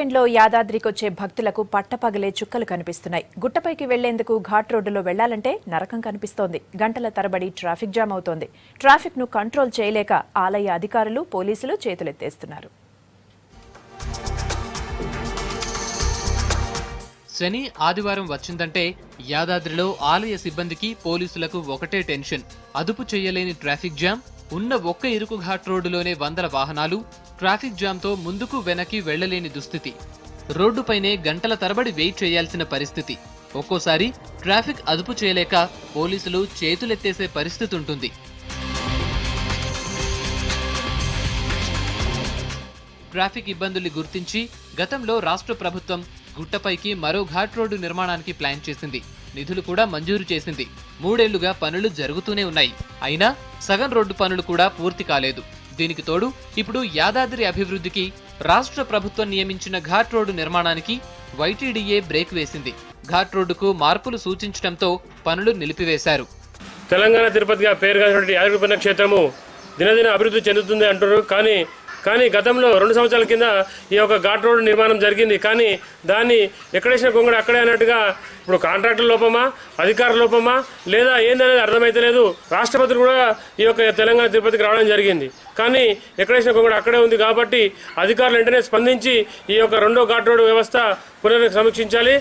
వీకెండ్లో యాదాద్రికొచ్చే భక్తులకు పట్టపగలే చుక్కలు కనిపిస్తున్నాయి. గుట్టపైకి వెళ్లేందుకు ఘాట్ రోడ్డులో వెళ్లాలంటే నరకం కనిపిస్తోంది. గంటల తరబడి ట్రాఫిక్ జామ్ అవుతోంది. ట్రాఫిక్ ను కంట్రోల్ చేయలేక ఆలయ అధికారులు, పోలీసులు చేతులెత్తేస్తున్నారు. శని, ఆదివారం వచ్చిందంటే యాదాద్రిలో ఆలయ సిబ్బందికి, పోలీసులకు ఒకటే టెన్షన్. అదుపు చేయలేని ట్రాఫిక్ జామ్, ఉన్న ఒక్క ఇరుకు ఘాట్ రోడ్డులోనే వందల వాహనాలు, ట్రాఫిక్ జామ్తో ముందుకు వెనక్కి వెళ్లలేని దుస్థితి. రోడ్డుపైనే గంటల తరబడి వెయిట్ చేయాల్సిన పరిస్థితి. ఒక్కోసారి ట్రాఫిక్ అదుపు చేయలేక పోలీసులు చేతులెత్తేసే పరిస్థితి ఉంటుంది. ట్రాఫిక్ ఇబ్బందుల్ని గుర్తించి గతంలో రాష్ట్ర ప్రభుత్వం గుట్టపైకి మరో ఘాట్ రోడ్డు నిర్మాణానికి ప్లాన్ చేసింది. నిధులు కూడా మంజూరు చేసింది. 3 ఏళ్లుగా పనులు జరుగుతూనే ఉన్నాయి. అయినా సగం రోడ్డు పనులు కూడా పూర్తి కాలేదు. దీనికి తోడు ఇప్పుడు యాదాద్రి అభివృద్ధికి రాష్ట్ర ప్రభుత్వం నియమించిన ఘాట్ రోడ్డు నిర్మాణానికి వైటీడీఏ బ్రేక్ వేసింది. ఘాట్ రోడ్డుకు మార్పులు సూచించడంతో పనులు నిలిపివేశారు. తెలంగాణ తిరుపతిగా పేరుగాంచినటువంటి యాదగిరి పుణ్యక్షేత్రము దినదిన అభివృద్ధి చెందుతుంది అంటున్నారు. కానీ గతంలో 2 సంవత్సరాల కింద ఈ యొక్క ఘాట్ రోడ్డు నిర్మాణం జరిగింది. కానీ దాన్ని ఎక్కడేసిన కొంగడు అక్కడే అన్నట్టుగా ఇప్పుడు కాంట్రాక్టర్ లోపమా, అధికార లోపమా, లేదా ఏందనేది అర్థమైతలేదు. రాష్ట్రపతులు కూడా ఈ యొక్క తెలంగాణ తిరుపతికి రావడం జరిగింది. కానీ ఎక్కడేసిన కొంగడు అక్కడే ఉంది. కాబట్టి అధికారులు వెంటనే స్పందించి ఈ యొక్క 2వ ఘాట్ రోడ్డు వ్యవస్థ పునః సమీక్షించాలి.